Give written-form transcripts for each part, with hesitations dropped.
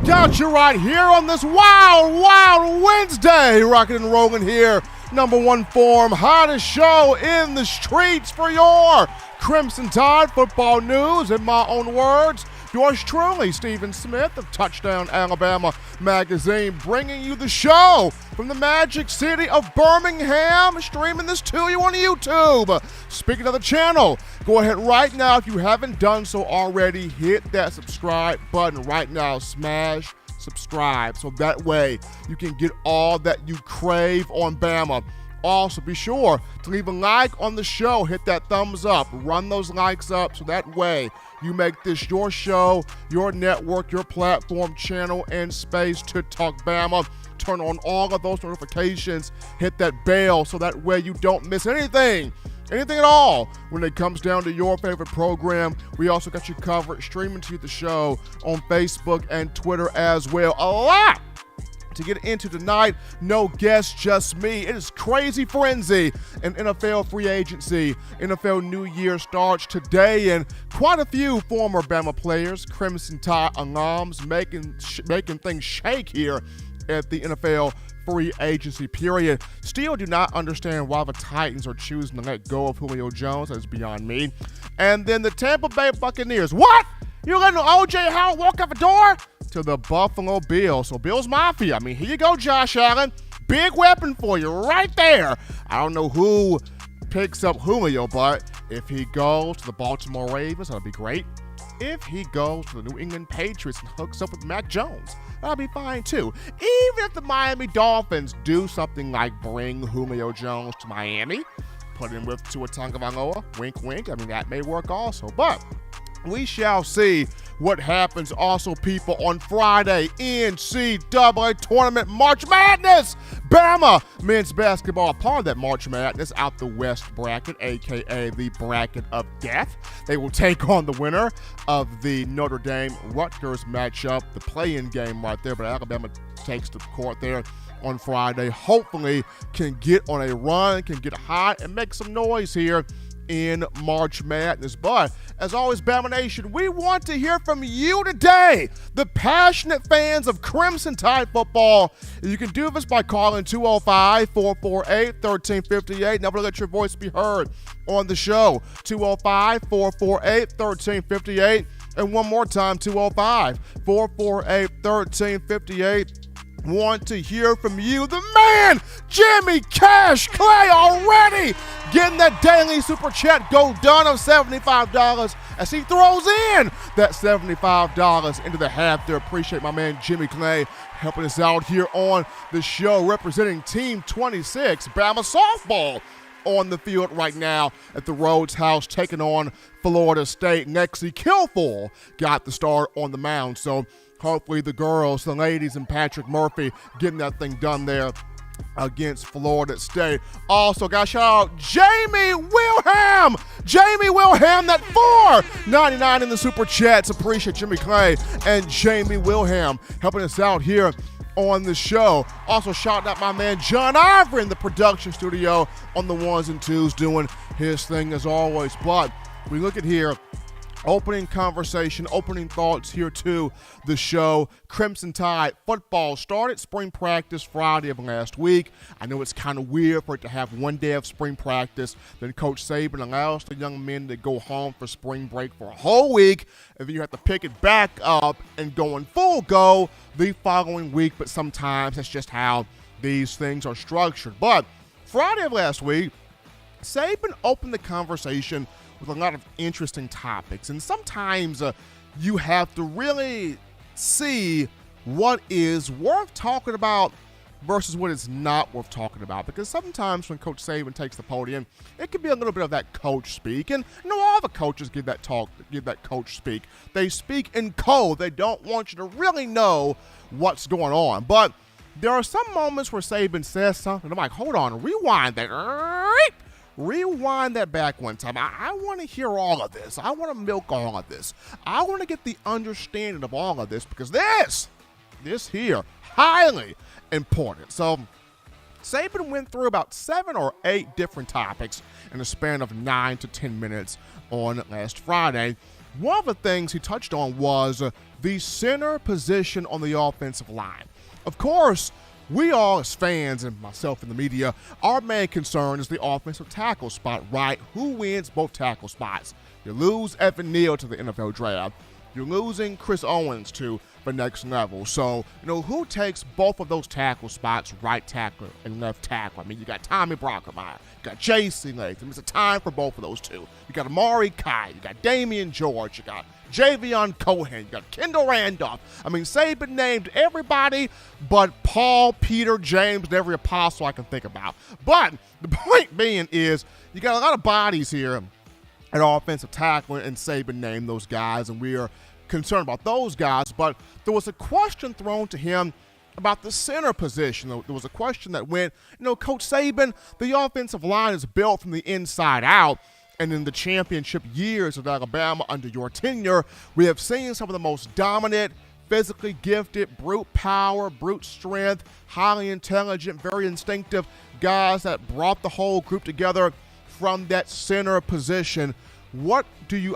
got you right here on this wild Wednesday. Rocking and rolling here. Number one form, hottest show in the streets for your Crimson Tide football news. In my own words, yours truly, Stephen Smith of Touchdown Alabama Magazine, bringing you the show from the magic city of Birmingham, streaming this to you on YouTube. Speaking of the channel, go ahead right now, if you haven't done so already, hit that subscribe button right now. Smash subscribe so that way you can get all that you crave on Bama. Also, be sure to leave a like on the show. Hit that thumbs up. Run those likes up so that way you make this your show, your network, your platform, channel, and space to talk Bama. Turn on all of those notifications. Hit that bell so that way you don't miss anything at all when it comes down to your favorite program. We also got you covered, streaming to you the show on Facebook and Twitter as well. A lot to get into tonight. No guests, just me. It is crazy frenzy in NFL free agency. NFL New Year starts today, and quite a few former Bama players, Crimson Tide alums, making things shake here at the NFL free agency period. Still do not understand why the Titans are choosing to let go of Julio Jones. That is beyond me. And then the Tampa Bay Buccaneers. What? You letting O.J. Howard walk out the door? To the Buffalo Bills. So Bills Mafia. I mean, here you go, Josh Allen. Big weapon for you right there. I don't know who picks up Julio, but if he goes to the Baltimore Ravens, that'll be great. If he goes to the New England Patriots and hooks up with Mac Jones, that'll be fine too. Even if the Miami Dolphins do something like bring Julio Jones to Miami, put him with Tua Tagovailoa, wink, wink. I mean, that may work also, but we shall see what happens. Also, people, on Friday, NCAA Tournament March Madness. Bama men's basketball, part of that March Madness, out the West bracket, a.k.a. the bracket of death. They will take on the winner of the Notre Dame-Rutgers matchup, the play-in game right there, but Alabama takes the court there on Friday. Hopefully can get on a run, can get hot, and make some noise here in March Madness. But as always, Bama Nation, we want to hear from you today, the passionate fans of Crimson Tide football. You can do this by calling 205-448-1358. Never let your voice be heard on the show. 205-448-1358. And one more time, 205-448-1358. Want to hear from you, the man, Jimmy Cash Clay, already getting that daily super chat go done of $75 as he throws in that $75 into the half there. Appreciate my man Jimmy Clay helping us out here on the show, representing Team 26, Bama softball, on the field right now at the Rhodes House, taking on Florida State. Nexie Kilfoyle got the start on the mound, so hopefully the girls, the ladies, and Patrick Murphy getting that thing done there against Florida State. Also, got to shout out Jamie Wilhelm. Jamie Wilhelm, that $4.99 in the super chats. Appreciate Jimmy Clay and Jamie Wilhelm helping us out here on the show. Also, shout out my man John Ivory in the production studio on the ones and twos, doing his thing as always. But we look at here, opening conversation, opening thoughts here to the show. Crimson Tide football started spring practice Friday of last week. I know it's kind of weird for it to have one day of spring practice, then Coach Saban allows the young men to go home for spring break for a whole week, and then you have to pick it back up and go in full go the following week. But sometimes that's just how these things are structured. But Friday of last week, Saban opened the conversation with a lot of interesting topics, and sometimes you have to really see what is worth talking about versus what is not worth talking about, because sometimes when Coach Saban takes the podium, it can be a little bit of that coach speak, and all the coaches give that coach speak. They speak in code. They don't want you to really know what's going on, but there are some moments where Saban says something, and I'm like, hold on, rewind that. Rewind that back one time. I want to hear all of this. I want to milk all of this. I want to get the understanding of all of this, because this here, highly important. So Saban went through about 7 or 8 different topics in a span of 9 to 10 minutes on last Friday. one of the things he touched on was the center position on the offensive line. Of course, we all as fans, and myself in the media, our main concern is the offensive tackle spot, right? Who wins both tackle spots? You lose Evan Neal to the NFL draft. You're losing Chris Owens to the next level. So, who takes both of those tackle spots, right tackle and left tackle? I mean, you got Tommy Rockermeyer, you got J.C. Latham. It's a time for both of those two. You got Amari Kai, you got Damian George, you got Javion Cohen, you got Kendall Randolph. I mean, Saban named everybody but Paul, Peter, James, and every apostle I can think about. But the point being is you got a lot of bodies here at offensive tackle, and Saban named those guys, and we are concerned about those guys. But there was a question thrown to him about the center position. There was a question that went, Coach Saban, the offensive line is built from the inside out, and in the championship years of Alabama under your tenure, we have seen some of the most dominant, physically gifted, brute power, brute strength, highly intelligent, very instinctive guys that brought the whole group together from that center position.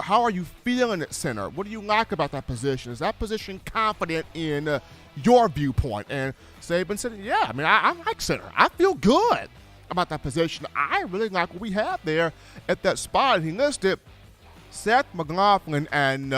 How are you feeling at center? What do you like about that position? Is that position confident in your viewpoint? And Saban said, yeah, I mean, I like center. I feel good about that position. I really like what we have there at that spot. And he listed Seth McLaughlin and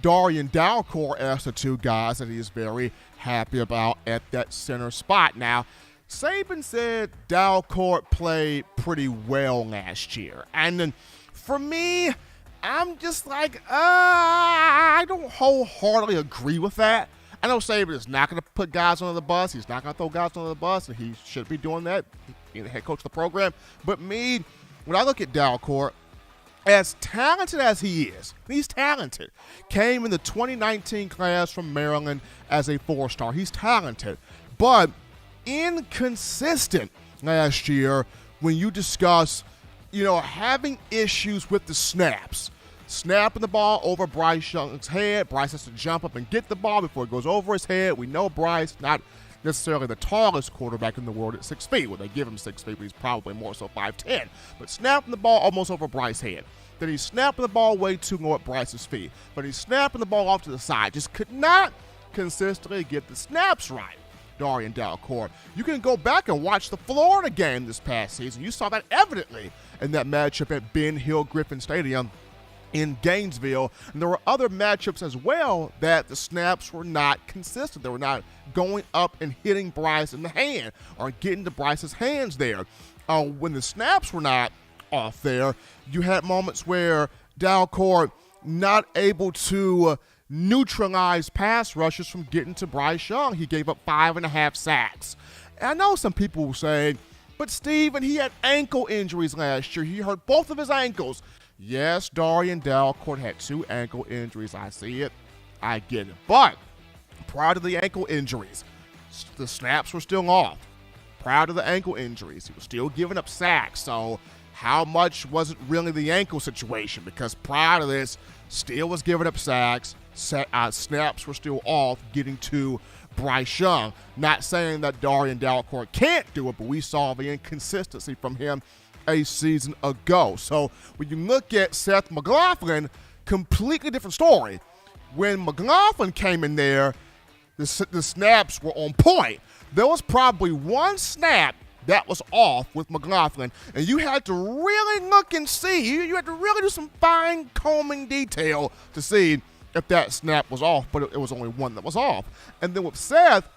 Darian Dalcourt as the two guys that he is very happy about at that center spot. Now, Saban said Dalcourt played pretty well last year. And then for me, I'm just like, I don't wholeheartedly agree with that. I know Saban is not going to put guys under the bus. He's not going to throw guys under the bus, and he should be doing that, being the head coach of the program. But me, when I look at Dalcourt, as talented as he is, he's talented. Came in the 2019 class from Maryland as a 4-star. He's talented, but inconsistent last year when you discuss, having issues with the snaps. Snapping the ball over Bryce Young's head. Bryce has to jump up and get the ball before it goes over his head. We know Bryce, not necessarily the tallest quarterback in the world at 6 feet. Well, they give him 6 feet, but he's probably more so 5'10". But snapping the ball almost over Bryce's head. Then he's snapping the ball way too low at Bryce's feet. But he's snapping the ball off to the side. Just could not consistently get the snaps right. Darian Dalcourt. You can go back and watch the Florida game this past season. You saw that evidently in that matchup at Ben Hill Griffin Stadium in Gainesville. And there were other matchups as well that the snaps were not consistent. They were not going up and hitting Bryce in the hand or getting to Bryce's hands there. When the snaps were not off there, you had moments where Dalcourt not able to neutralize pass rushes from getting to Bryce Young. He gave up 5.5 sacks. And I know some people will say, but Steven, he had ankle injuries last year. He hurt both of his ankles. Yes, Darian Dalcourt had 2 ankle injuries. I see it. I get it. But prior to the ankle injuries, the snaps were still off. Prior to the ankle injuries, he was still giving up sacks. So how much was it really the ankle situation? Because prior to this, still was giving up sacks. Snaps were still off getting to Bryce Young. Not saying that Darian Dalcourt can't do it, but we saw the inconsistency from him a season ago. So when you look at Seth McLaughlin, completely different story. When McLaughlin came in there, the snaps were on point. There was probably one snap that was off with McLaughlin, and you had to really look and see. You had to really do some fine combing detail to see if that snap was off, but it was only one that was off. And then with Seth,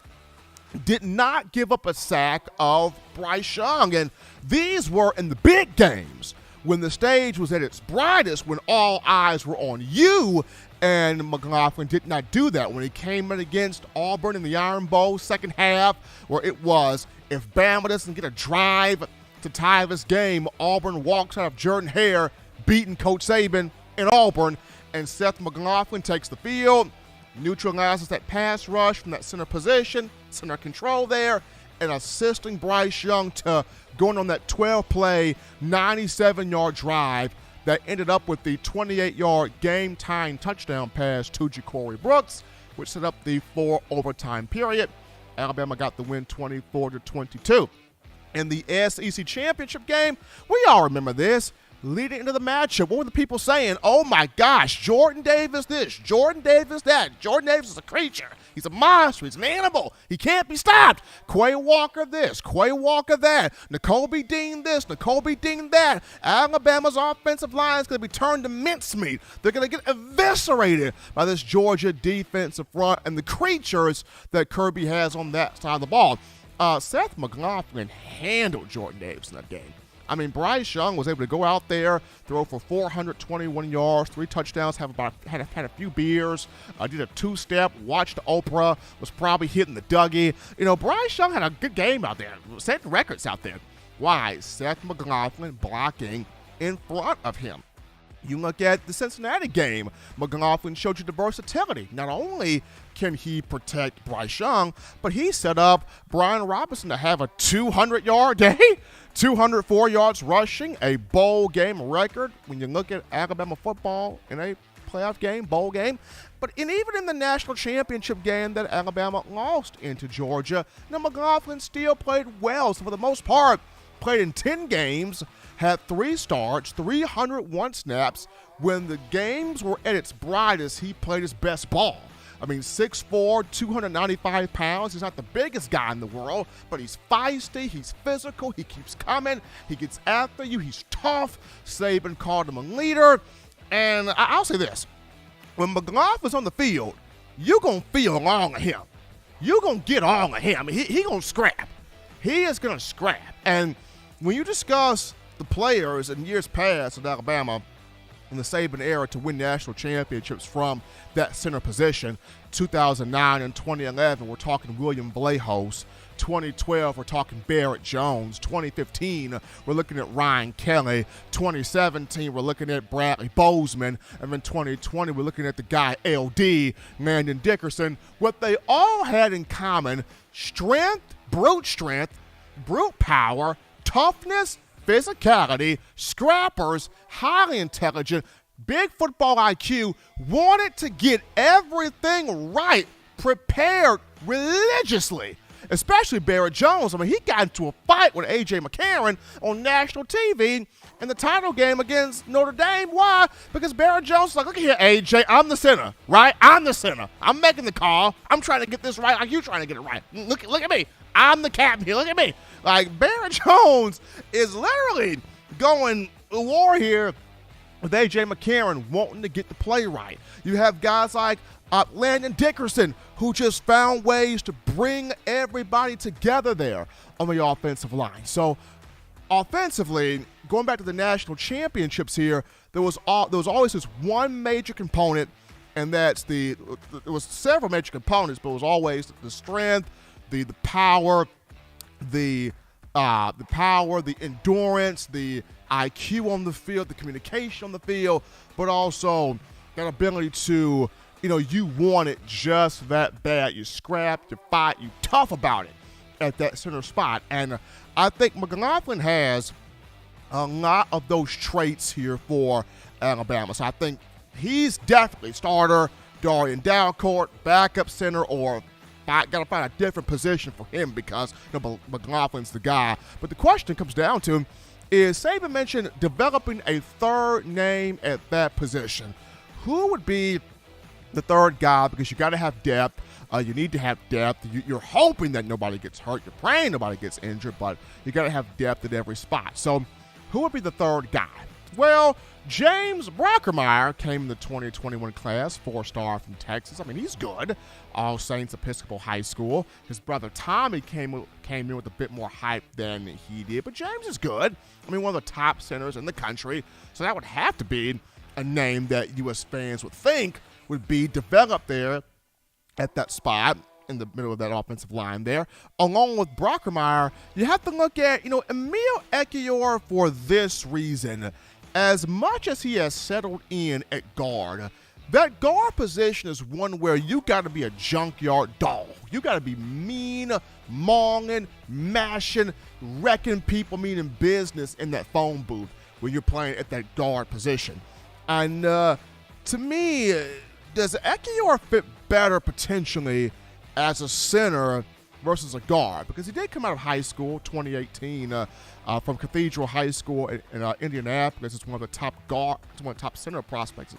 did not give up a sack of Bryce Young. And these were in the big games when the stage was at its brightest, when all eyes were on you, and McLaughlin did not do that. When he came in against Auburn in the Iron Bowl second half, where it was, if Bama doesn't get a drive to tie this game, Auburn walks out of Jordan-Hare beating Coach Saban in Auburn, and Seth McLaughlin takes the field, neutralizes that pass rush from that center position, center control there, and assisting Bryce Young to going on that 12-play, 97-yard drive that ended up with the 28-yard game-tying touchdown pass to Ja'Cory Brooks, which set up the 4 overtime period. Alabama got the win 24-22. In the SEC championship game, we all remember this. leading into the matchup, what were the people saying? Oh my gosh, Jordan Davis this, Jordan Davis that. Jordan Davis is a creature. He's a monster. He's an animal. He can't be stopped. Quay Walker this, Quay Walker that. Nakobe Dean this, Nakobe Dean that. Alabama's offensive line is going to be turned to mincemeat. They're going to get eviscerated by this Georgia defensive front and the creatures that Kirby has on that side of the ball. Seth McLaughlin handled Jordan Davis in that game. I mean, Bryce Young was able to go out there, throw for 421 yards, 3 touchdowns, had a few beers, did a 2-step, watched Oprah, was probably hitting the Dougie. You know, Bryce Young had a good game out there, setting records out there. Why? Seth McLaughlin blocking in front of him. You look at the Cincinnati game, McLaughlin showed you the versatility. Not only can he protect Bryce Young, but he set up Brian Robinson to have a 200-yard day, 204 yards rushing, a bowl game record when you look at Alabama football in a playoff game, bowl game. But even in the national championship game that Alabama lost into Georgia, McLaughlin still played well. So for the most part, played in 10 games, had 3 starts, 301 snaps. When the games were at its brightest, he played his best ball. I mean, 6'4", 295 pounds. He's not the biggest guy in the world, but he's feisty, he's physical, he keeps coming, he gets after you, he's tough. Saban called him a leader. And I'll say this, when McLaughlin's on the field, you're going to feel along of him. You're going to get on of him. He going to scrap. He is going to scrap. And when you discuss the players in years past at Alabama in the Saban era to win national championships from that center position, 2009 and 2011, we're talking William Vlahos. 2012, we're talking Barrett Jones. 2015, we're looking at Ryan Kelly. 2017, we're looking at Bradley Bozeman. And then 2020, we're looking at the guy LD, Landon Dickerson. What they all had in common, strength, brute power, toughness, physicality, scrappers, highly intelligent, big football IQ, wanted to get everything right, prepared religiously. Especially Barrett Jones. I mean, he got into a fight with A.J. McCarron on national TV in the title game against Notre Dame. Why? Because Barrett Jones was like, look at here, A.J., I'm the center, right? I'm the center. I'm making the call. I'm trying to get this right like you trying to get it right. Look at me. I'm the captain here. Look at me. Like, Barrett Jones is literally going to war here with A.J. McCarron wanting to get the play right. You have guys like Landon Dickerson, who just found ways to bring everybody together there on the offensive line. So offensively, going back to the national championships here, there was always this one major component, and that's there was several major components, but it was always the strength, the power, the endurance, the IQ on the field, the communication on the field, but also that ability to, you want it just that bad. You scrap, you fight, you tough about it at that center spot. And I think McLaughlin has a lot of those traits here for Alabama. So I think he's definitely starter, Darian Dalcourt, backup center, or got to find a different position for him because McLaughlin's the guy. But the question comes down to, is Saban mentioned developing a third name at that position. Who would be the third guy? Because you got to have depth. You need to have depth. You're hoping that nobody gets hurt. You're praying nobody gets injured, but you got to have depth at every spot. So who would be the third guy? Well, James Rockermeyer came in the 2021 class, 4-star from Texas. I mean, he's good. All Saints Episcopal High School. His brother Tommy came in with a bit more hype than he did, but James is good. I mean, one of the top centers in the country. So that would have to be a name that U.S. fans would think would be developed there at that spot in the middle of that offensive line there. Along with Rockermeyer, you have to look at, Emil Ekiyor for this reason. As much as he has settled in at guard, that guard position is one where you got to be a junkyard dog. You got to be mean, monging, mashing, wrecking people, meaning business in that phone booth when you're playing at that guard position. And to me, does Ekiyor fit better potentially as a center versus a guard, because he did come out of high school 2018 from Cathedral High School in Indianapolis. It's one of the top center prospects,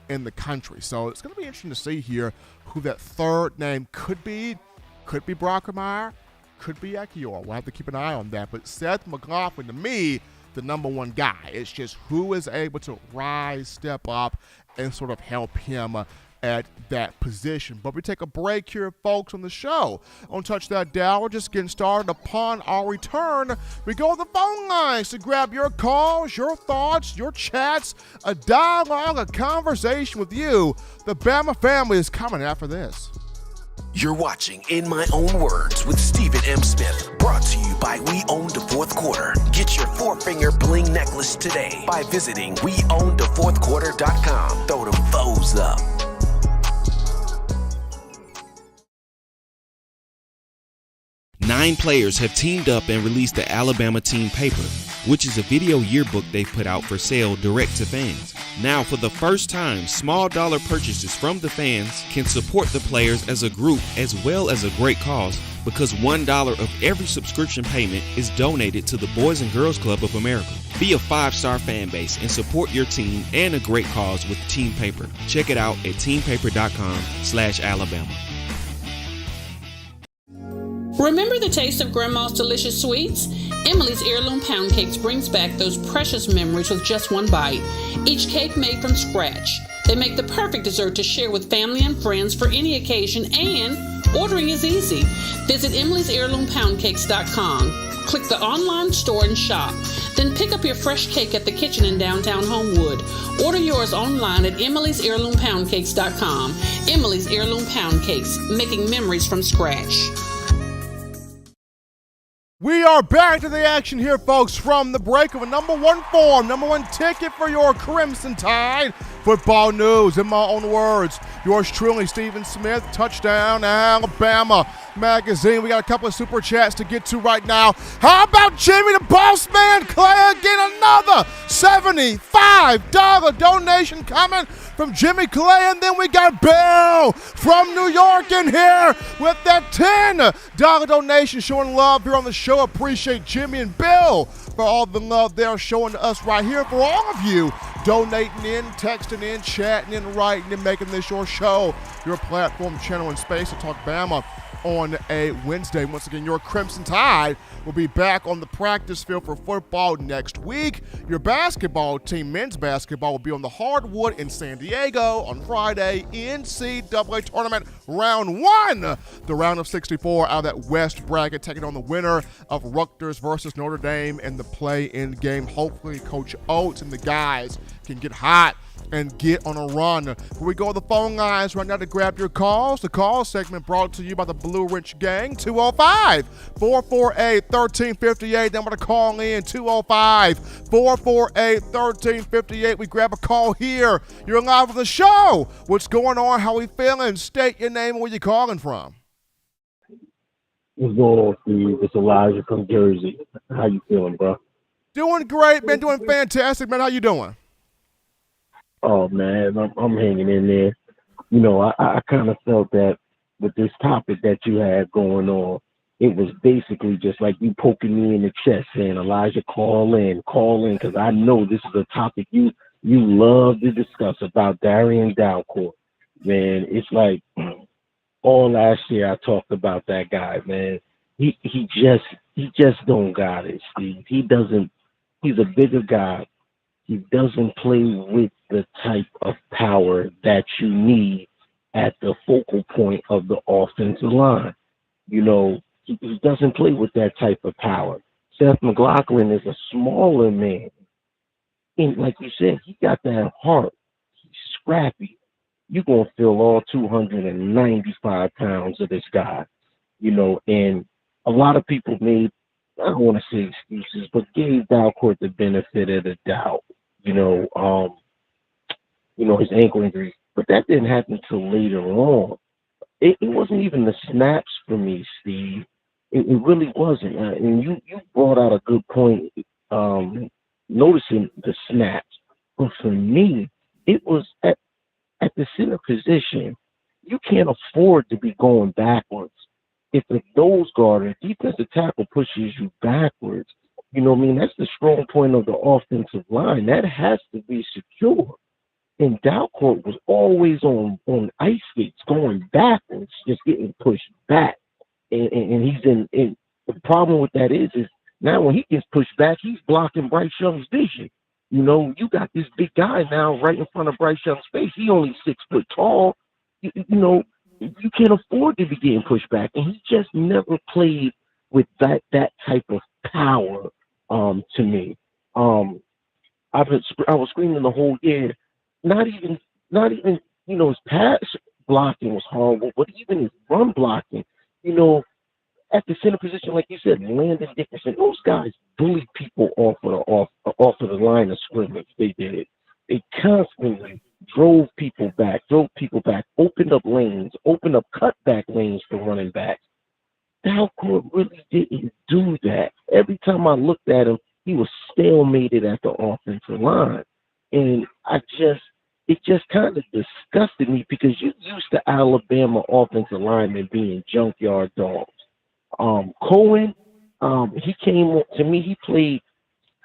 in the country. So it's going to be interesting to see here who that third name could be. Could be Rockermeyer, could be Ekiyor. We'll have to keep an eye on that. But Seth McLaughlin, to me, the number one guy. It's just who is able to rise, step up, and sort of help him at that position. But we take a break here, folks, on the show. On Touch That Dial, we're just getting started. Upon our return, we go to the phone lines to grab your calls, your thoughts, your chats, a dialogue, a conversation with you. The Bama family is coming after this. You're watching In My Own Words with Stephen M. Smith, brought to you by We Own the Fourth Quarter. Get your four-finger bling necklace today by visiting weownthefourthquarter.com. Throw them foes up. 9 players have teamed up and released the Alabama Team Paper, which is a video yearbook they've put out for sale direct to fans. Now, for the first time, small dollar purchases from the fans can support the players as a group as well as a great cause, because $1 of every subscription payment is donated to the Boys and Girls Club of America. Be a 5-star fan base and support your team and a great cause with Team Paper. Check it out at teampaper.com/Alabama. Remember the taste of Grandma's delicious sweets? Emily's Heirloom Pound Cakes brings back those precious memories with just one bite. Each cake made from scratch. They make the perfect dessert to share with family and friends for any occasion, and ordering is easy. Visit emily'sheirloompoundcakes.com. Click the online store and shop. Then pick up your fresh cake at the kitchen in downtown Homewood. Order yours online at emily'sheirloompoundcakes.com. Emily's Heirloom Pound Cakes, making memories from scratch. We are back to the action here, folks, from the break of a number one ticket for your Crimson Tide football news. In my own words, yours truly, Stephen Smith, Touchdown Alabama Magazine. We got a couple of super chats to get to right now. How about Jimmy the Boss Man Clay getting another $75 donation coming from Jimmy Clay? And then we got Bill from New York in here with that $10 donation, showing love here on the show. Appreciate Jimmy and Bill for all the love they're showing to us right here. For all of you donating in, texting in, chatting in, writing and making this your show, your platform, channel, and space to talk Bama on a Wednesday. Once again, your Crimson Tide will be back on the practice field for football next week. Your basketball team, men's basketball, will be on the hardwood in San Diego on Friday. NCAA tournament round 1, the round of 64 out of that West bracket, taking on the winner of Rutgers versus Notre Dame in the play-in game. Hopefully, Coach Oates and the guys can get hot and get on a run. Before we go to the phone lines right now to grab your calls, the call segment brought to you by the Blue Ridge Gang, 205-448-1358. Then I'm going to call in, 205-448-1358. We grab a call here. You're live on the show. What's going on? How we feeling? State your name and where you calling from. What's going on, Steve? It's Elijah from Jersey. How you feeling, bro? Doing great, man. Doing fantastic, man. How you doing? Oh, man, I'm hanging in there. You know, I kind of felt that with this topic that you had going on, it was basically just like you poking me in the chest saying, Elijah, call in, because I know this is a topic you love to discuss about Darian Dalcourt. Man, it's like all last year I talked about that guy, man. He just don't got it, Steve. He's a bigger guy. He doesn't play with the type of power that you need at the focal point of the offensive line. You know, he doesn't play with that type of power. Seth McLaughlin is a smaller man. And like you said, he got that heart. He's scrappy. You're going to feel all 295 pounds of this guy. You know, and a lot of people made, I don't want to say excuses, but gave Dalcourt the benefit of the doubt. You know, his ankle injury, but that didn't happen till later on. It wasn't even the snaps for me, Steve. It really wasn't. And you brought out a good point, noticing the snaps. But for me, it was at the center position. You can't afford to be going backwards. if a nose guard or a defensive tackle pushes you backwards, you know what I mean? That's the strong point of the offensive line. That has to be secure. And Dalcourt was always on ice skates, going backwards, just getting pushed back. And he's in the problem with that is now when he gets pushed back, he's blocking Bryce Young's vision. You know, you got this big guy now right in front of Bryce Young's face. He only 6 foot tall. You know, you can't afford to be getting pushed back. And he just never played with that type of power to me. I was screaming the whole year. Not even, you know, his pass blocking was horrible, but even his run blocking, you know, at the center position, like you said, Landon Dickerson, those guys bullied people off of the line of scrimmage. They did. They constantly drove people back, opened up lanes, opened up cutback lanes for running backs. Dalcourt really didn't do that. Every time I looked at him, he was stalemated at the offensive line. And it just kind of disgusted me because you used to Alabama offensive linemen being junkyard dogs. Cohen, he came to me, he played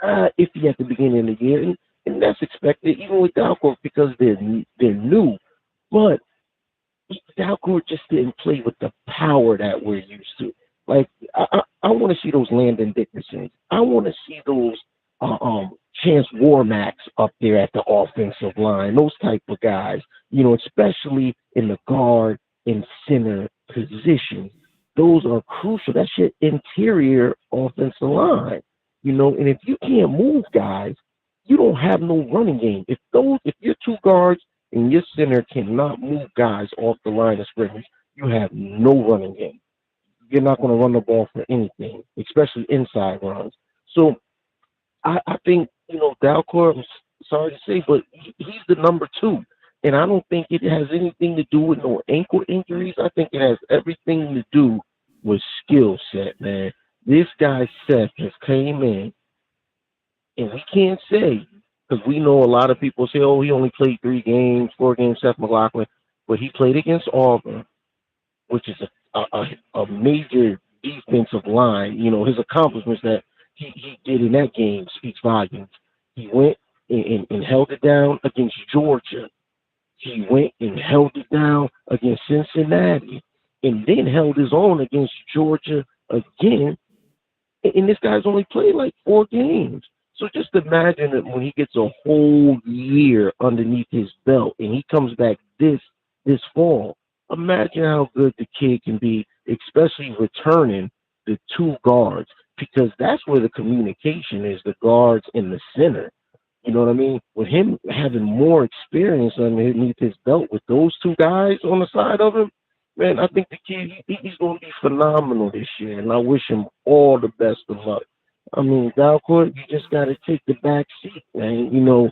iffy at the beginning of the year, and that's expected, even with Dalcourt, because they're new. But Dalcourt just didn't play with the power that we're used to. Like, I want to see those Landon Dickersons. I want to see those Chance Warmacks up there at the offensive line, those type of guys, you know, especially in the guard and center position. Those are crucial. That's your interior offensive line, you know, and if you can't move guys, you don't have no running game. If your 2 guards and your center cannot move guys off the line of scrimmage, you have no running game. You're not going to run the ball for anything, especially inside runs. So I think, you know, Dalcourt, I'm sorry to say, but he's the number 2. And I don't think it has anything to do with no ankle injuries. I think it has everything to do with skill set, man. This guy, Seth, has came in, and we can't say, because we know a lot of people say, oh, he only played 4 games, Seth McLaughlin, but he played against Auburn, which is a major defensive line. You know, his accomplishments that he did in that game speaks volumes. He went and held it down against Georgia. He went and held it down against Cincinnati, and then held his own against Georgia again. And this guy's only played like 4 games. So just imagine that when he gets a whole year underneath his belt and he comes back this fall, imagine how good the kid can be, especially returning the 2 guards, because that's where the communication is, the guards in the center. You know what I mean? With him having more experience underneath his belt with those 2 guys on the side of him, man, I think the kid, he's going to be phenomenal this year, and I wish him all the best of luck. I mean, Dalcourt, you just got to take the back seat, man. You know,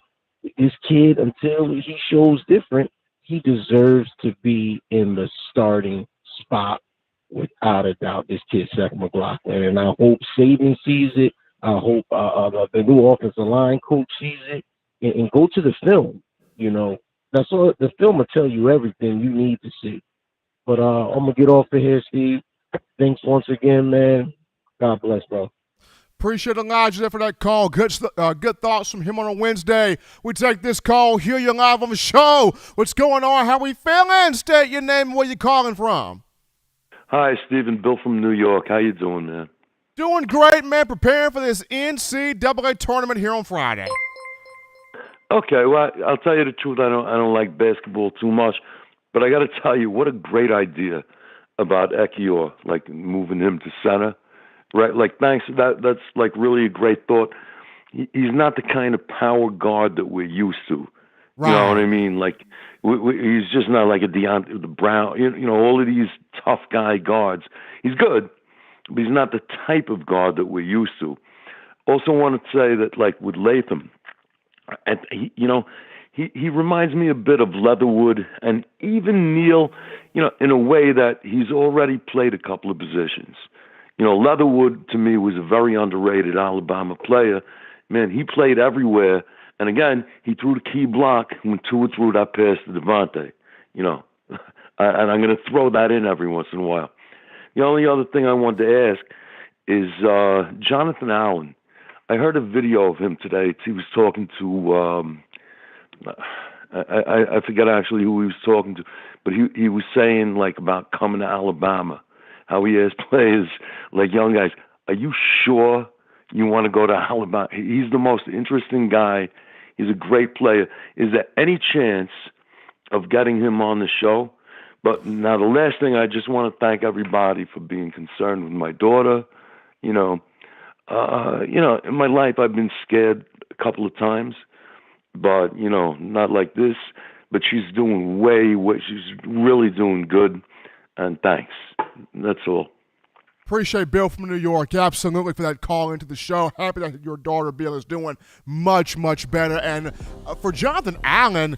this kid, until he shows different, he deserves to be in the starting spot without a doubt, this kid, Seth McLaughlin. And I hope Saban sees it. I hope the new offensive line coach sees it and go to the film. You know, that's all. The film will tell you everything you need to see. But I'm going to get off of here, Steve. Thanks once again, man. God bless, bro. Appreciate Elijah there for that call. Good thoughts from him on a Wednesday. We take this call, hear you live on the show. What's going on? How we feeling? State your name and where you calling from. Hi, Stephen. Bill from New York. How you doing, man? Doing great, man. Preparing for this NCAA tournament here on Friday. Okay, well, I'll tell you the truth. I don't like basketball too much, but I got to tell you, what a great idea about Ekiyor, like moving him to center. Right, like thanks. That's like really a great thought. He's not the kind of power guard that we're used to. Right. You know what I mean? Like he's just not like a Deontay Brown. You know, all of these tough guy guards. He's good, but he's not the type of guard that we're used to. Also, want to say that like with Latham, and he reminds me a bit of Leatherwood and even Neal. You know, in a way that he's already played a couple of positions. You know, Leatherwood, to me, was a very underrated Alabama player. Man, he played everywhere. And again, he threw the key block when Tua threw that pass to Devontae. You know, and I'm going to throw that in every once in a while. The only other thing I wanted to ask is Jonathan Allen. I heard a video of him today. He was talking to, I forget actually who he was talking to, but he was saying like about coming to Alabama, how he asked players, like young guys, are you sure you want to go to Alabama? He's the most interesting guy. He's a great player. Is there any chance of getting him on the show? But now the last thing, I just want to thank everybody for being concerned with my daughter. In my life I've been scared a couple of times, but, not like this. But she's doing she's really doing good, and thanks. That's all. Appreciate Bill from New York, absolutely, for that call into the show. Happy that your daughter, Bill, is doing much, much better. And for Jonathan Allen,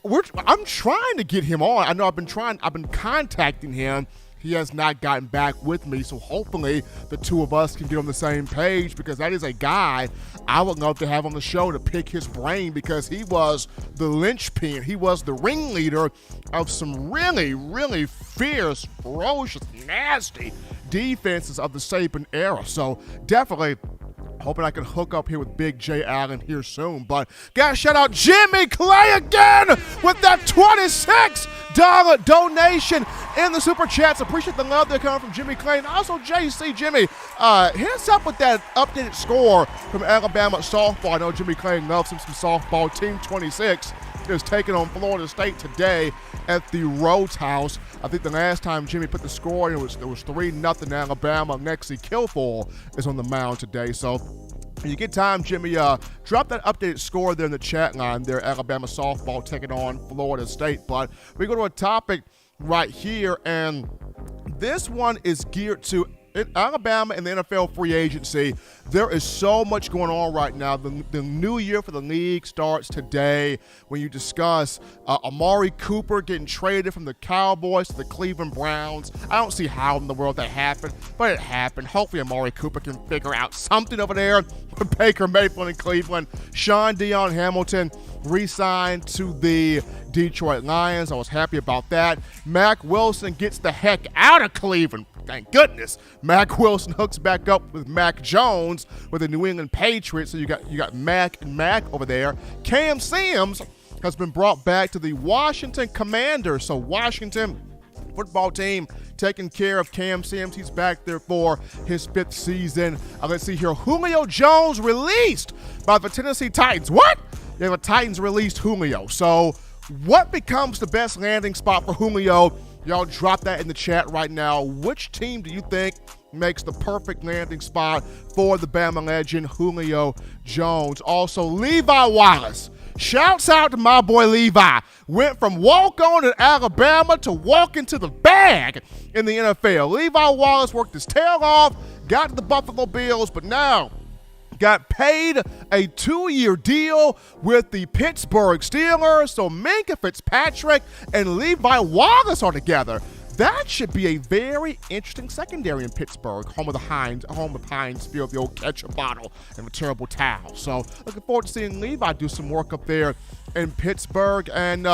I'm trying to get him on. I know I've been contacting him. He has not gotten back with me, so hopefully the two of us can get on the same page, because that is a guy I would love to have on the show to pick his brain, because he was the linchpin. He was the ringleader of some really, really fierce, ferocious, nasty defenses of the Saban era. So definitely hoping I can hook up here with Big J Allen here soon. But gotta shout out Jimmy Clay again with that $26 donation in the Super Chats. Appreciate the love that coming from Jimmy Clay. And also JC Jimmy, hit us up with that updated score from Alabama softball. I know Jimmy Clay loves him some softball. Team 26 is taking on Florida State today at the Rhodes House. I think the last time Jimmy put the score in, it was 3-0 Alabama. Lexi Kilfoyle is on the mound today. So when you get time, Jimmy, drop that updated score there in the chat line there. Alabama softball taking on Florida State. But we go to a topic right here, and this one is geared to Alabama and the NFL free agency. There is so much going on right now. The new year for the league starts today when you discuss Amari Cooper getting traded from the Cowboys to the Cleveland Browns. I don't see how in the world that happened, but it happened. Hopefully Amari Cooper can figure out something over there with Baker Mayfield in Cleveland. Sean Deion Hamilton re-signed to the Detroit Lions. I was happy about that. Mack Wilson gets the heck out of Cleveland. Thank goodness. Mack Wilson hooks back up with Mac Jones with the New England Patriots. So you got Mac and Mac over there. Cam Sims has been brought back to the Washington Commanders. So Washington football team taking care of Cam Sims. He's back there for his 5th season. Let's see here. Julio Jones released by the Tennessee Titans. What? Yeah, the Titans released Julio. So what becomes the best landing spot for Julio? Y'all drop that in the chat right now. Which team do you think makes the perfect landing spot for the Bama legend Julio Jones? Also, Levi Wallace. Shouts out to my boy Levi. Went from walk-on in Alabama to walk into the bag in the NFL. Levi Wallace worked his tail off, got to the Buffalo Bills, but now got paid a 2-year deal with the Pittsburgh Steelers. So Minkah Fitzpatrick and Levi Wallace are together. That should be a very interesting secondary in Pittsburgh, home of Heinz Field, the old ketchup bottle and a terrible towel. So looking forward to seeing Levi do some work up there in Pittsburgh. And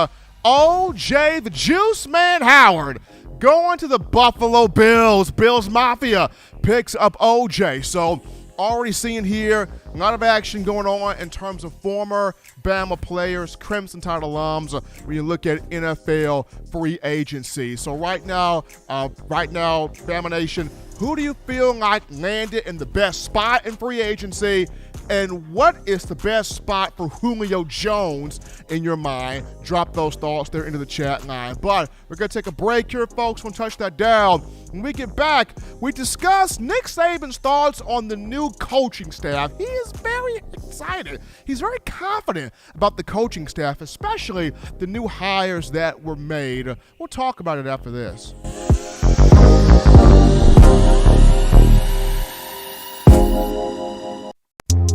O.J. the Juice Man Howard going to the Buffalo Bills. Bills Mafia picks up O.J. So already seeing here a lot of action going on in terms of former Bama players, Crimson Tide alums, when you look at NFL free agency. So right now, Bama Nation, who do you feel like landed in the best spot in free agency? And what is the best spot for Julio Jones in your mind? Drop those thoughts there into the chat line. But we're going to take a break here, folks. We'll touch that down. When we get back, we discuss Nick Saban's thoughts on the new coaching staff. He is very excited. He's very confident about the coaching staff, especially the new hires that were made. We'll talk about it after this.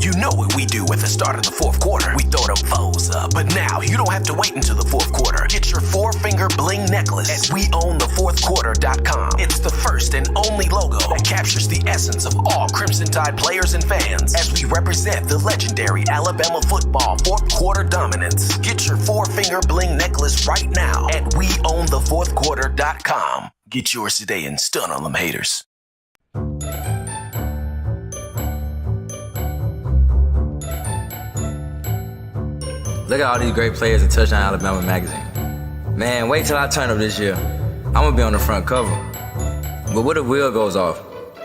You know what we do at the start of the fourth quarter. We throw them foes up. But now you don't have to wait until the fourth quarter. Get your 4-finger bling necklace at weownthefourthquarter.com. It's the first and only logo that captures the essence of all Crimson Tide players and fans as we represent the legendary Alabama football fourth quarter dominance. Get your 4-finger bling necklace right now at weownthefourthquarter.com. Get yours today and stun on them haters. Look at all these great players in Touchdown Alabama magazine. Man, wait till I turn up this year. I'm gonna be on the front cover. But what if Will goes off?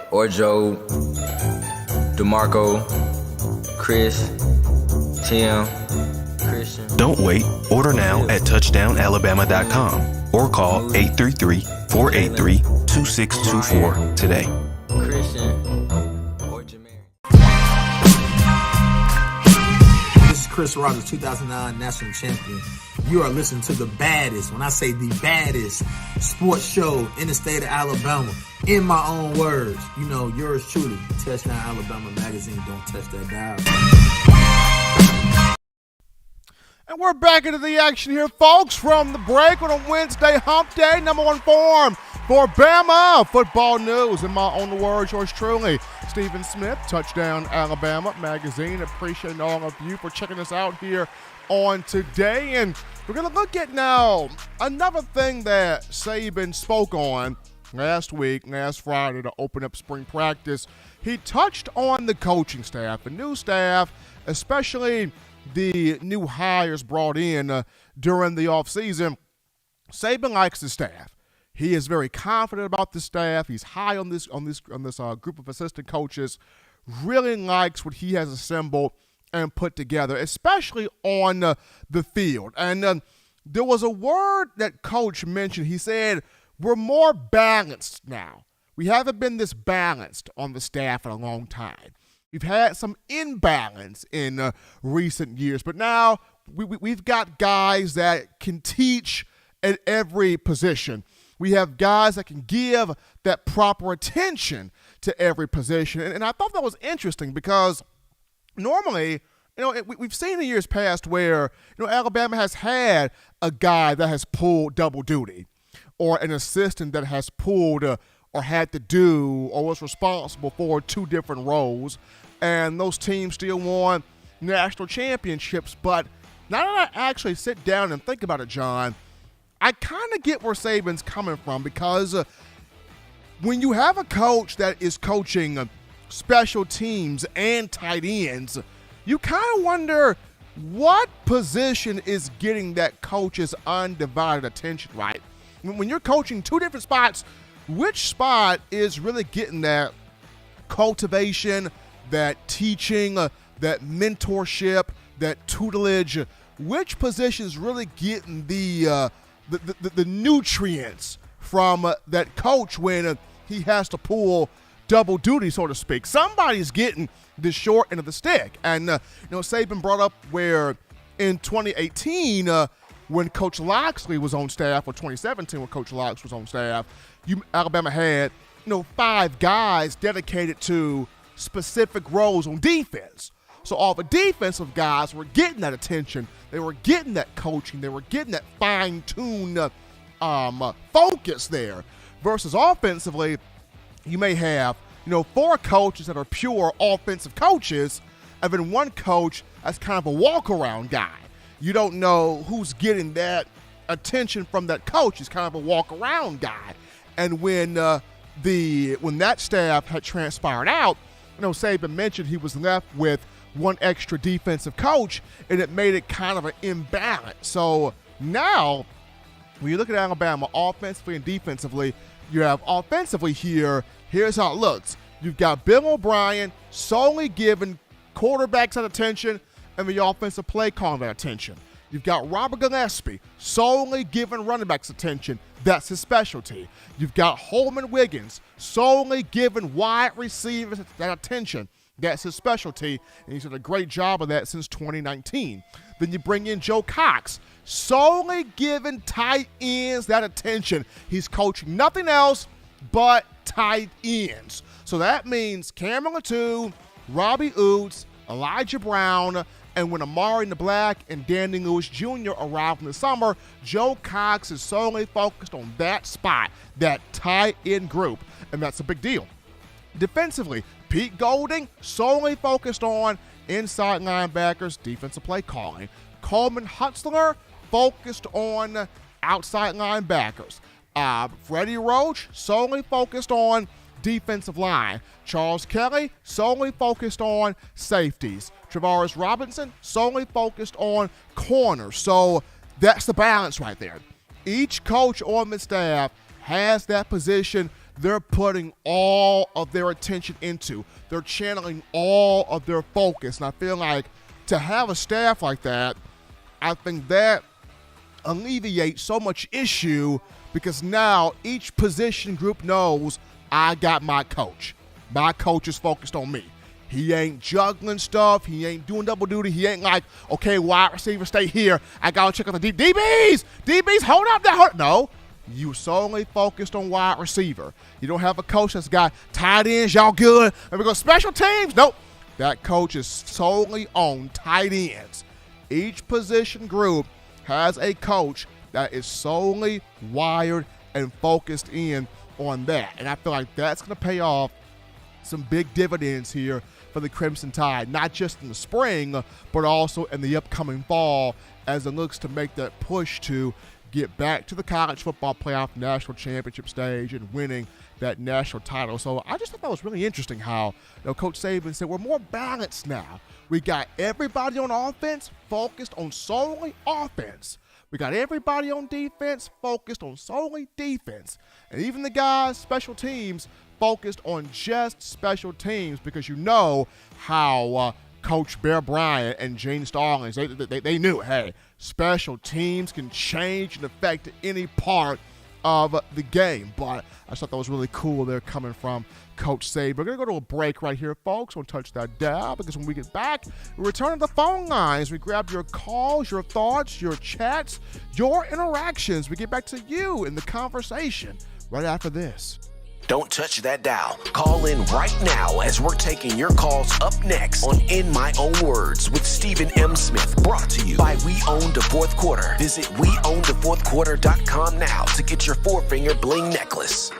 Or Joe, DeMarco, Chris, Tim, Christian. Don't wait. Order now at touchdownalabama.com or call 833-483-2624 today. Christian, or Jameer. This is Chris Rogers, 2009 national champion. You are listening to the baddest, when I say the baddest, sports show in the state of Alabama. In my own words, you know, yours truly, Touchdown Alabama magazine. Don't touch that dial. And we're back into the action here, folks, from the break on a Wednesday hump day, number one form for Bama football news. In my own words, yours truly, Stephen Smith, Touchdown Alabama magazine. Appreciate all of you for checking us out here on today. And we're going to look at now another thing that Saban spoke on last Friday to open up spring practice. He touched on the coaching staff, the new staff, especially the new hires brought in during the offseason. Saban likes the staff. He is very confident about the staff. He's high on this group of assistant coaches. Really likes what he has assembled and put together, especially on the field. And there was a word that Coach mentioned. He said, we're more balanced now. We haven't been this balanced on the staff in a long time. We've had some imbalance in recent years, but now we've got guys that can teach at every position. We have guys that can give that proper attention to every position. And I thought that was interesting because normally, we've seen in years past where, Alabama has had a guy that has pulled double duty or an assistant that has pulled or had to do or was responsible for two different roles. And those teams still won national championships. But now that I actually sit down and think about it, John, I kind of get where Saban's coming from because when you have a coach that is coaching special teams and tight ends, you kind of wonder what position is getting that coach's undivided attention, right? When you're coaching two different spots, which spot is really getting that cultivation, that teaching, that mentorship, that tutelage? Which position is really getting the nutrients from that coach when he has to pull double duty, so to speak? Somebody's getting the short end of the stick. And, Saban brought up where in 2018, when Coach Loxley was on staff, or 2017 when Coach Loxley was on staff, Alabama had, 5 guys dedicated to specific roles on defense. So all the defensive guys were getting that attention. They were getting that coaching. They were getting that fine-tuned focus there. Versus offensively, you may have, 4 coaches that are pure offensive coaches, and then one coach that's kind of a walk-around guy. You don't know who's getting that attention from that coach. He's kind of a walk-around guy. And when that staff had transpired out, Saban mentioned he was left with one extra defensive coach, and it made it kind of an imbalance. So now, when you look at Alabama offensively and defensively, you have offensively here's how it looks. You've got Bill O'Brien solely giving quarterbacks that attention and the offensive play calling that attention. You've got Robert Gillespie solely giving running backs attention. That's his specialty. You've got Holman Wiggins solely giving wide receivers that attention. That's his specialty, and he's done a great job of that since 2019. Then you bring in Joe Cox, solely giving tight ends that attention. He's coaching nothing else but tight ends. So that means Cameron Latou, Robbie Oots, Elijah Brown, and when Amari Nablack and Danny Lewis Jr. arrived in the summer, Joe Cox is solely focused on that spot, that tight end group, and that's a big deal. Defensively, Pete Golding solely focused on inside linebackers, defensive play calling. Coleman Hutzler focused on outside linebackers. Freddie Roach, solely focused on defensive line. Charles Kelly, solely focused on safeties. Travaris Robinson, solely focused on corners. So that's the balance right there. Each coach on the staff has that position they're putting all of their attention into. They're channeling all of their focus. And I feel like to have a staff like that, I think that alleviates so much issue because now each position group knows I got my coach. My coach is focused on me. He ain't juggling stuff. He ain't doing double duty. He ain't like, okay, wide receiver, stay here. I got to check out the DBs. DBs, hold up there. No. You solely focused on wide receiver. You don't have a coach that's got tight ends, y'all good. And we go special teams. Nope. That coach is solely on tight ends. Each position group has a coach that is solely wired and focused in on that. And I feel like that's going to pay off some big dividends here for the Crimson Tide, not just in the spring, but also in the upcoming fall as it looks to make that push to get back to the college football playoff national championship stage and winning that national title. So I just thought that was really interesting how Coach Saban said we're more balanced now. We got everybody on offense focused on solely offense. We got everybody on defense focused on solely defense. And even the guys, special teams, focused on just special teams because you know how Coach Bear Bryant and Gene Stallings, they knew, hey, special teams can change and affect any part of the game. But I just thought that was really cool there coming from Coach Saban. We're going to go to a break right here, folks. Don't touch that dial because when we get back, we return to the phone lines. We grab your calls, your thoughts, your chats, your interactions. We get back to you in the conversation right after this. Don't touch that dial. Call in right now as we're taking your calls up next on In My Own Words with Stephen M. Smith. Brought to you by We Own the Fourth Quarter. Visit WeOwnTheFourthQuarter.com now to get your four-finger bling necklace.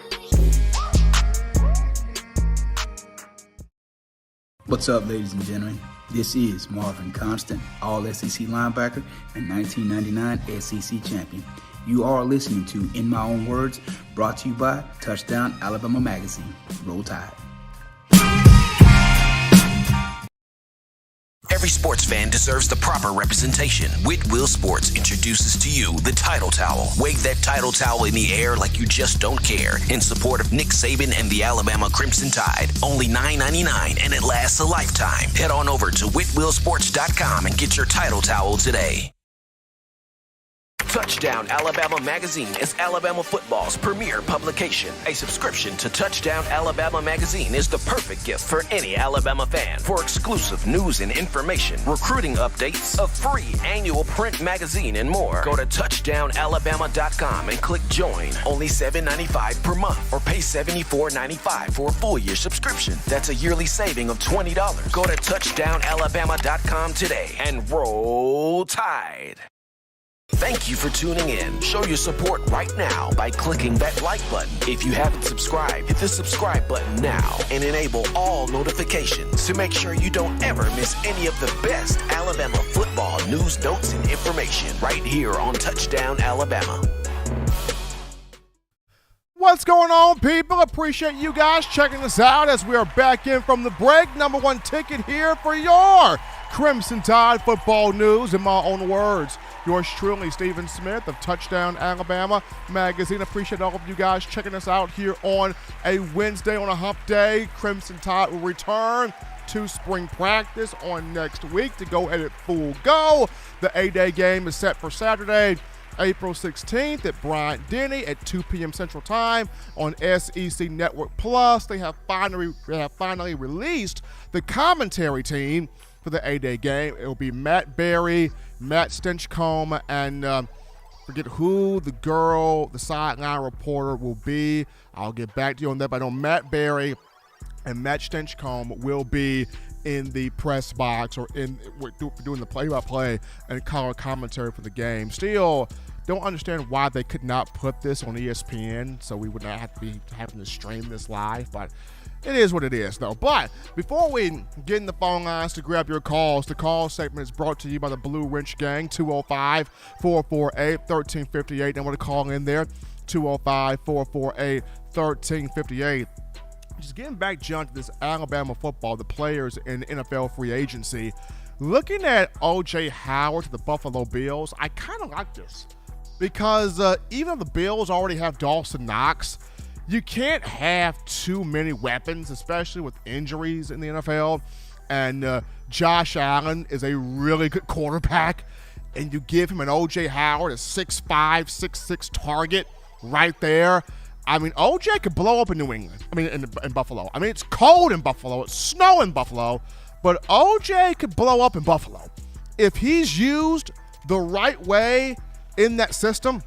What's up, ladies and gentlemen? This is Marvin Constant, All-SEC linebacker and 1999 SEC champion. You are listening to In My Own Words, brought to you by Touchdown Alabama Magazine. Roll Tide. Every sports fan deserves the proper representation. Whitwell Sports introduces to you the Title Towel. Wave that Title Towel in the air like you just don't care in support of Nick Saban and the Alabama Crimson Tide. Only $9.99 and it lasts a lifetime. Head on over to WhitwellSports.com and get your Title Towel today. Touchdown Alabama Magazine is Alabama football's premier publication. A subscription to Touchdown Alabama Magazine is the perfect gift for any Alabama fan. For exclusive news and information, recruiting updates, a free annual print magazine, and more, go to touchdownalabama.com and click join. Only $7.95 per month or pay $74.95 for a full year subscription. That's a yearly saving of $20. Go to touchdownalabama.com today and roll Tide. Thank you for tuning in. Show your support right now by clicking that like button. If you haven't subscribed, hit the subscribe button now and enable all notifications to make sure you don't ever miss any of the best Alabama football news, notes, and information right here on Touchdown Alabama. What's going on, people? Appreciate you guys checking us out as we are back in from the break. Number one ticket here for your Crimson Tide football news. In my own words, yours truly, Stephen Smith of Touchdown Alabama Magazine. Appreciate all of you guys checking us out here on a Wednesday on a hump day. Crimson Tide will return to spring practice on next week to go at full go. The A-Day game is set for Saturday, April 16th at Bryant-Denny at 2 p.m. Central Time on SEC Network Plus. They have finally released the commentary team for the A-Day game. It will be Matt Berry, Matt Stinchcomb, and forget who the sideline reporter will be. I'll get back to you on that, but I know Matt Berry and Matt Stinchcomb will be in the press box or doing the play-by-play and color commentary for the game. Still don't understand why they could not put this on ESPN so we would not have to be having to stream this live, but it is what it is, though. But before we get in the phone lines to grab your calls, the call segment is brought to you by the Blue Wrench Gang, 205-448-1358. I want to call in there 205-448-1358. Just getting back, John, to this Alabama football, the players in NFL free agency. Looking at O.J. Howard to the Buffalo Bills, I kind of like this because even though the Bills already have Dawson Knox, you can't have too many weapons, especially with injuries in the NFL. And Josh Allen is a really good quarterback, and you give him an O.J. Howard, a 6'5", 6'6" target right there. I mean, O.J. could blow up in New England. I mean, in Buffalo. I mean, it's cold in Buffalo. It's snow in Buffalo. But O.J. could blow up in Buffalo. If he's used the right way in that system,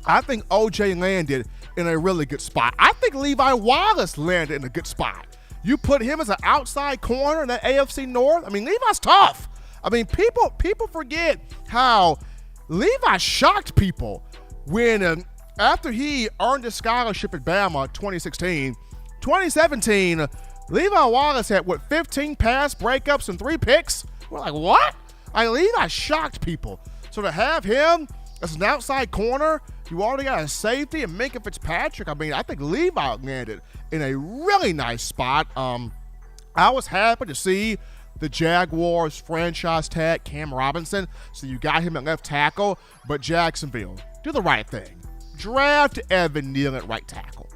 I think O.J. landed in a really good spot. I think Levi Wallace landed in a good spot. You put him as an outside corner in that AFC North. I mean, Levi's tough. I mean, people forget how Levi shocked people when after he earned a scholarship at Bama 2017, Levi Wallace had, 15 pass breakups and 3 picks? We're like, what? Levi shocked people. So to have him as an outside corner, you already got a safety and Minkah Fitzpatrick. I mean, I think Levi landed in a really nice spot. I was happy to see the Jaguars franchise tag Cam Robinson, so you got him at left tackle. But Jacksonville, do the right thing. Draft Evan Neal at right tackle.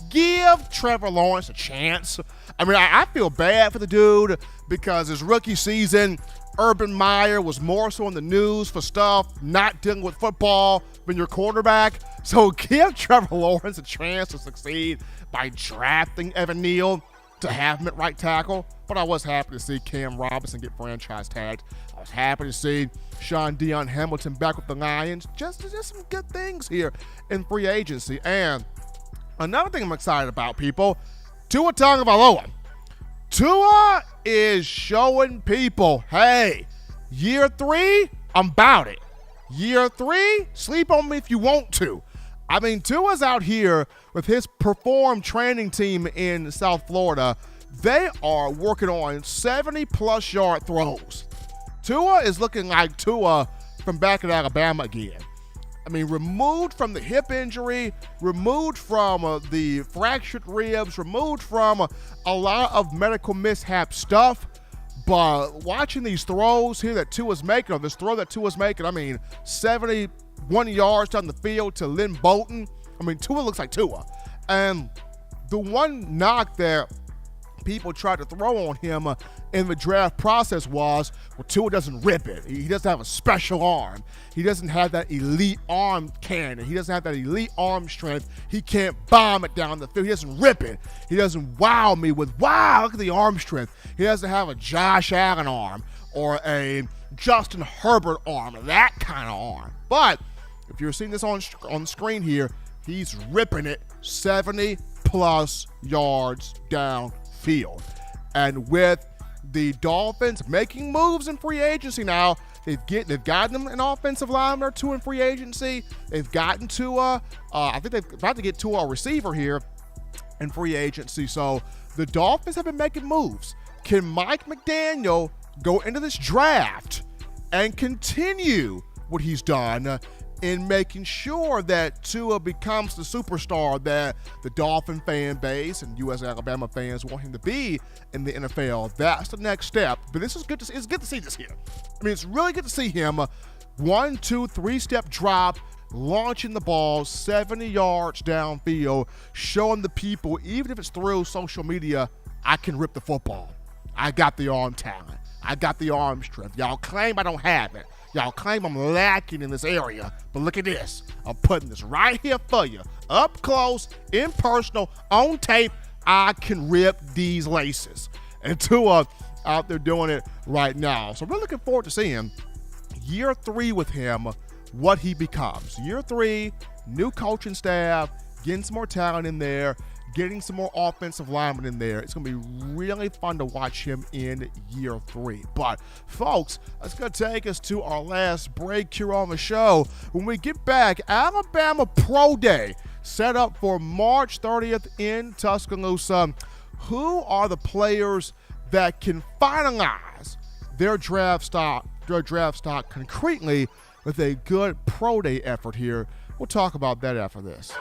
Give Trevor Lawrence a chance. I mean, I feel bad for the dude because his rookie season, Urban Meyer was more so in the news for stuff not dealing with football than your quarterback. So give Trevor Lawrence a chance to succeed by drafting Evan Neal to have him at right tackle. But I was happy to see Cam Robinson get franchise tagged. I was happy to see Sean Deion Hamilton back with the Lions. Just some good things here in free agency. And another thing I'm excited about, people, Tua Tagovailoa. Tua is showing people, hey, year 3, I'm about it. Year 3, sleep on me if you want to. I mean, Tua's out here with his Perform training team in South Florida. They are working on 70-plus yard throws. Tua is looking like Tua from back at Alabama again. I mean, removed from the hip injury, removed from the fractured ribs, removed from a lot of medical mishap stuff. But watching these throws here that Tua's making, or this throw that Tua's making, I mean, 71 yards down the field to Lynn Bolton. I mean, Tua looks like Tua. And the one knock that people tried to throw on him in the draft process was, well, Tua doesn't rip it. He doesn't have a special arm. He doesn't have that elite arm cannon. He doesn't have that elite arm strength. He can't bomb it down the field. He doesn't rip it. He doesn't wow me with, wow, look at the arm strength. He doesn't have a Josh Allen arm or a Justin Herbert arm, that kind of arm. But if you're seeing this on the screen here, he's ripping it 70-plus yards downfield. And with the Dolphins making moves in free agency now, they've gotten them an offensive lineman or 2 in free agency. They've gotten Tua. I think they're about to get Tua a receiver here in free agency. So the Dolphins have been making moves. Can Mike McDaniel go into this draft and continue what he's done in making sure that Tua becomes the superstar that the Dolphin fan base and U.S. Alabama fans want him to be in the NFL? That's the next step. But this is good to see. It's good to see this here. I mean, it's really good to see him 1, 2, 3-step drop, launching the ball 70 yards downfield, showing the people, even if it's through social media, I can rip the football. I got the arm talent. I got the arm strength. Y'all claim I don't have it. Y'all claim I'm lacking in this area, but look at this. I'm putting this right here for you. Up close, impersonal, on tape, I can rip these laces. And Tua out there doing it right now. So we're looking forward to seeing year 3 with him, what he becomes. Year 3, new coaching staff, getting some more talent in there, getting some more offensive linemen in there. It's going to be really fun to watch him in year 3. But, folks, that's going to take us to our last break here on the show. When we get back, Alabama Pro Day set up for March 30th in Tuscaloosa. Who are the players that can finalize their draft stock concretely with a good pro day effort here We'll talk about that after this.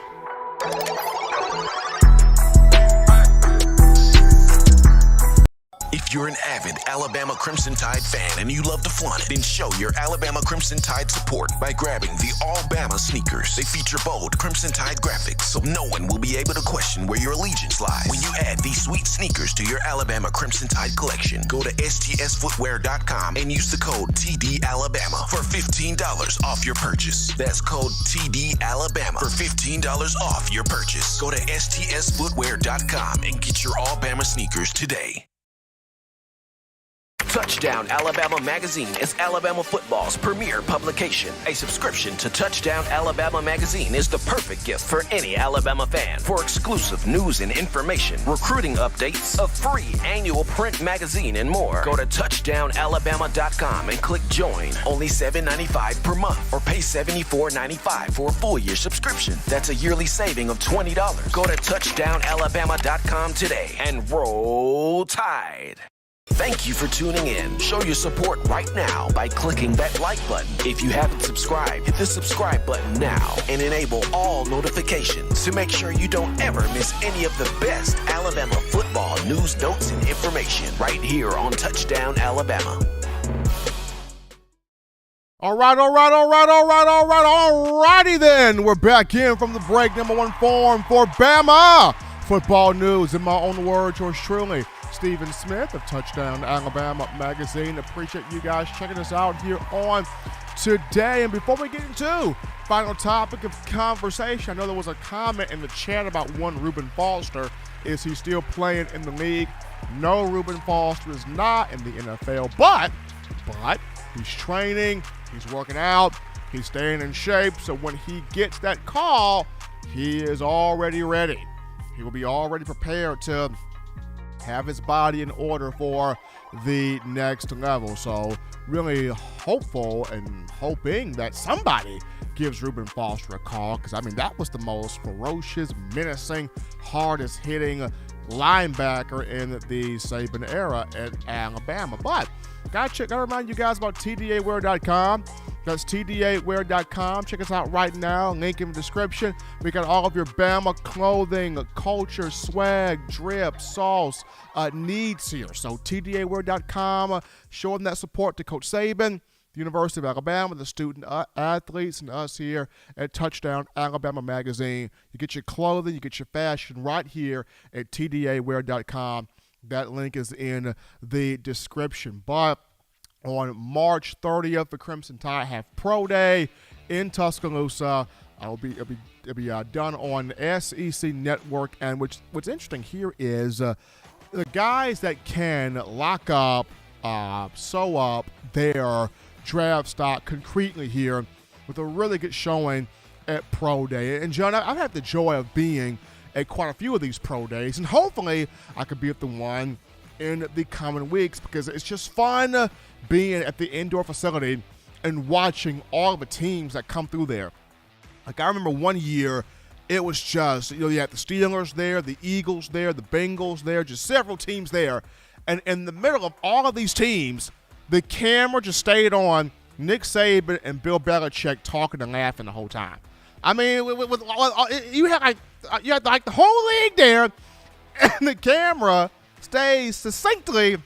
If you're an avid Alabama Crimson Tide fan and you love to flaunt it, then show your Alabama Crimson Tide support by grabbing the All-Bama sneakers. They feature bold Crimson Tide graphics, so no one will be able to question where your allegiance lies. When you add these sweet sneakers to your Alabama Crimson Tide collection, go to stsfootwear.com and use the code TDAlabama for $15 off your purchase. That's code TDAlabama for $15 off your purchase. Go to stsfootwear.com and get your All-Bama sneakers today. Touchdown Alabama Magazine is Alabama football's premier publication. A subscription to Touchdown Alabama Magazine is the perfect gift for any Alabama fan. For exclusive news and information, recruiting updates, a free annual print magazine, and more, go to touchdownalabama.com and click join. Only $7.95 per month, or pay $74.95 for a full year subscription. That's a yearly saving of $20. Go to touchdownalabama.com today and roll Tide. Thank you for tuning in. Show your support right now by clicking that like button. If you haven't subscribed, hit the subscribe button now and enable all notifications to make sure you don't ever miss any of the best Alabama football news, notes, and information right here on Touchdown Alabama. Alrighty then. We're back in from the break. Number one form for Bama football news. In my own words, yours truly, Stephen Smith of Touchdown Alabama Magazine. Appreciate you guys checking us out here on today. And before we get into final topic of conversation, I know there was a comment in the chat about one Reuben Foster. Is he still playing in the league? No, Reuben Foster is not in the NFL, but he's training, he's working out, he's staying in shape, so when he gets that call, he is already ready. He will be already prepared to have his body in order for the next level. So really hopeful and hoping that somebody gives Reuben Foster a call, because, I mean, that was the most ferocious, menacing, hardest hitting linebacker in the Saban era at Alabama. But gotta remind you guys about TDAwear.com. That's TDAwear.com. Check us out right now. Link in the description. We got all of your Bama clothing, culture, swag, drip, sauce, needs here. So TDAwear.com. Showing that support to Coach Saban, the University of Alabama, the student athletes, and us here at Touchdown Alabama Magazine. You get your clothing, you get your fashion right here at TDAwear.com. That link is in the description. But on March 30th, the Crimson Tide have Pro Day in Tuscaloosa. It'll be done on SEC Network. And what's interesting here is the guys that can lock up, sew up their draft stock concretely here with a really good showing at Pro Day. And John, I've had the joy of being at quite a few of these Pro Days, and hopefully I could be at the one in the coming weeks, because it's just fun being at the indoor facility and watching all of the teams that come through there. Like, I remember one year, it was just, you had the Steelers there, the Eagles there, the Bengals there, just several teams there. And in the middle of all of these teams, the camera just stayed on Nick Saban and Bill Belichick talking and laughing the whole time. I mean, you had like the whole league there, and the camera stays succinctly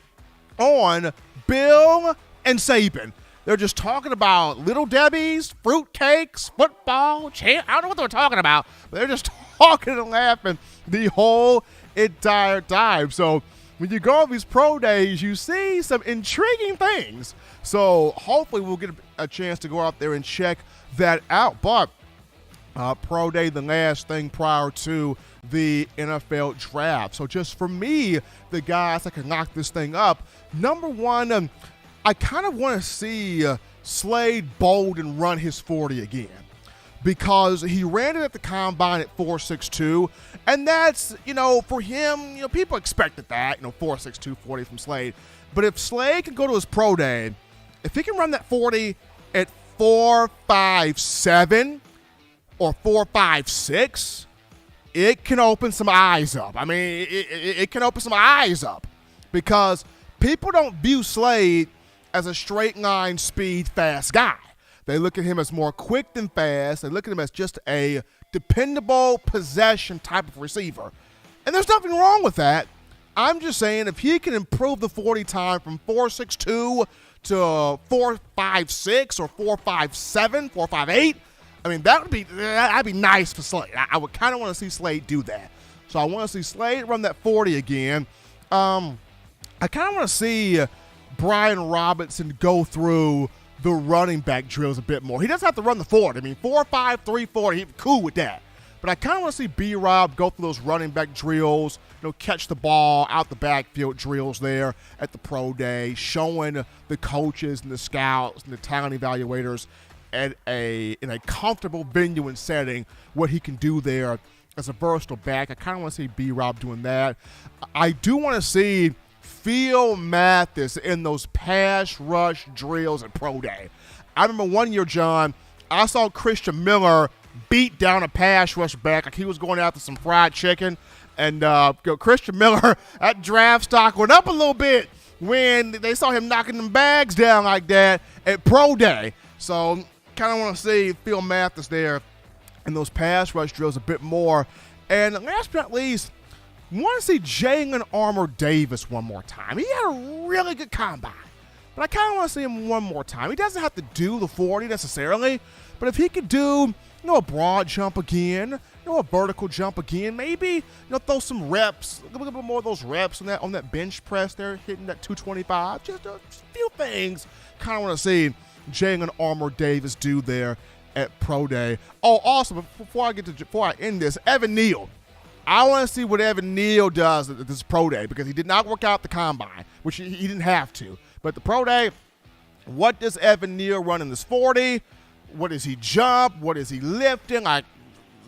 on Bill and Saban. They're just talking about Little Debbie's, fruitcakes, football, I don't know what they're talking about, but they're just talking and laughing the whole entire time. So when you go on these Pro Days, you see some intriguing things. So hopefully we'll get a chance to go out there and check that out. But Pro Day, the last thing prior to the NFL draft. So just for me, the guys that can lock this thing up, number one, I kind of want to see Slade bold and run his 40 again, because he ran it at the combine at 4.62, and that's, for him, people expected that, 4.62 40 from Slade. But if Slade can go to his Pro Day, if he can run that 40 at 4.57 or 4.56, it can open some eyes up. I mean, it can open some eyes up, because people don't view Slade as a straight line speed fast guy. They look at him as more quick than fast. They look at him as just a dependable possession type of receiver. And there's nothing wrong with that. I'm just saying if he can improve the 40 time from 4.62 to 4.56 or 4.57, 4.58, I mean, that'd be nice for Slade. I would kind of want to see Slade do that. So I want to see Slade run that 40 again. I kind of want to see Brian Robinson go through the running back drills a bit more. He doesn't have to run the 40. I mean, 4.5, 3.40, he's cool with that. But I kind of want to see B-Rob go through those running back drills, catch the ball out the backfield drills there at the pro day, showing the coaches and the scouts and the talent evaluators in a comfortable venue and setting what he can do there as a versatile back. I kind of want to see B-Rob doing that. I do want to see Phil Mathis in those pass rush drills at pro day. I remember one year, John, I saw Christian Miller beat down a pass rush back like he was going after some fried chicken. And Christian Miller, that draft stock went up a little bit when they saw him knocking them bags down like that at pro day. So kind of want to see Phil Mathis there in those pass rush drills a bit more. And last but not least, want to see Jalen Armour Davis one more time. He had a really good combine, but I kind of want to see him one more time. He doesn't have to do the 40 necessarily, but if he could do a broad jump again, a vertical jump again, maybe throw some reps, a little bit more of those reps on that bench press there, hitting that 225. Just a few things kind of want to see Jalen Armour Davis do there at pro day. Oh, also before I end this, Evan Neal. I want to see what Evan Neal does at this pro day because he did not work out the combine, which he didn't have to. But the pro day, what does Evan Neal run in this 40? What does he jump? What is he lifting? Like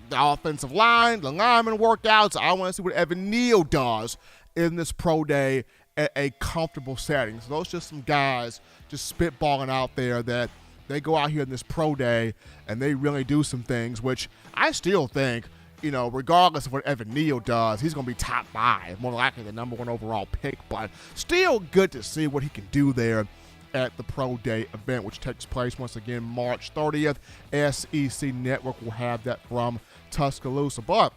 the offensive line, the lineman workouts. I want to see what Evan Neal does in this pro day at a comfortable setting. So those are just some guys just spitballing out there that they go out here in this pro day and they really do some things, which I still think, regardless of what Evan Neal does, he's going to be top 5, more likely the number 1 overall pick. But still good to see what he can do there at the Pro Day event, which takes place once again March 30th. SEC Network will have that from Tuscaloosa. But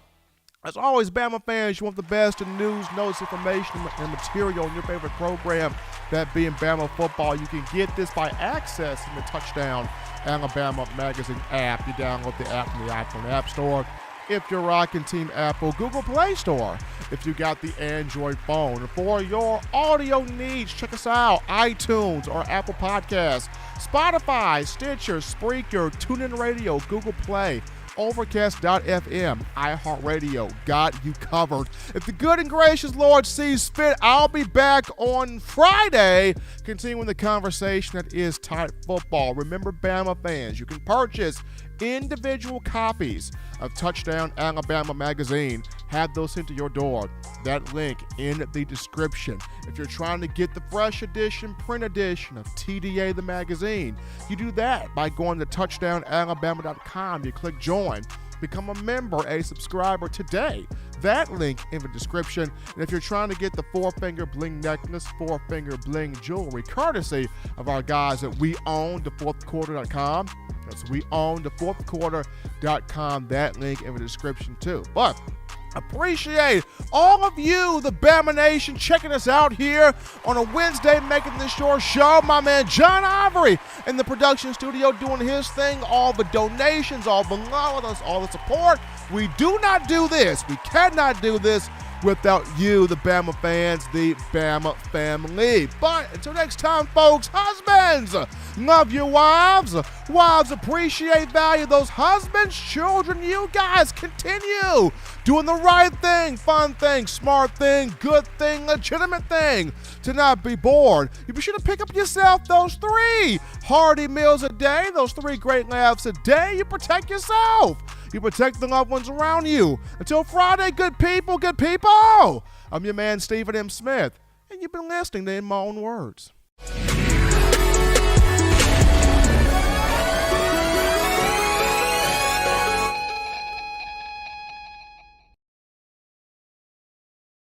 as always, Bama fans, you want the best in news, notes, information, and material in your favorite program, that being Bama football. You can get this by accessing the Touchdown Alabama Magazine app. You download the app from the iPhone App Store. If you're rocking Team Apple, Google Play Store. If you got the Android phone. For your audio needs, check us out. iTunes or Apple Podcasts, Spotify, Stitcher, Spreaker, TuneIn Radio, Google Play, Overcast.fm, iHeartRadio. Got you covered. If the good and gracious Lord sees fit, I'll be back on Friday continuing the conversation that is Tide Football. Remember, Bama fans, you can purchase individual copies of Touchdown Alabama Magazine. Have those sent to your door. That link in the description. If you're trying to get the fresh edition, print edition of TDA the magazine, you do that by going to touchdownalabama.com. You click join. Become a member, a subscriber today. That link in the description. And if you're trying to get the 4-finger bling necklace, 4-finger bling jewelry, courtesy of our guys at We Own thefourthquarter.com. That's We Own thefourthquarter.com. That link in the description too. But appreciate all of you, the Bama Nation, checking us out here on a Wednesday, making this your show. My man John Ivory in the production studio doing his thing. All the donations, all the love, all the support. We do not do this. We cannot do this without you, the Bama fans, the Bama family. But until next time, folks, husbands, love your wives. Wives, appreciate, value those husbands. Children, you guys continue doing the right thing, fun thing, smart thing, good thing, legitimate thing. To not be bored, you be sure to pick up yourself those 3 hearty meals a day, those 3 great laughs a day. You protect yourself. You protect the loved ones around you. Until Friday, good people, good people. I'm your man, Stephen M. Smith, and you've been listening to In My Own Words.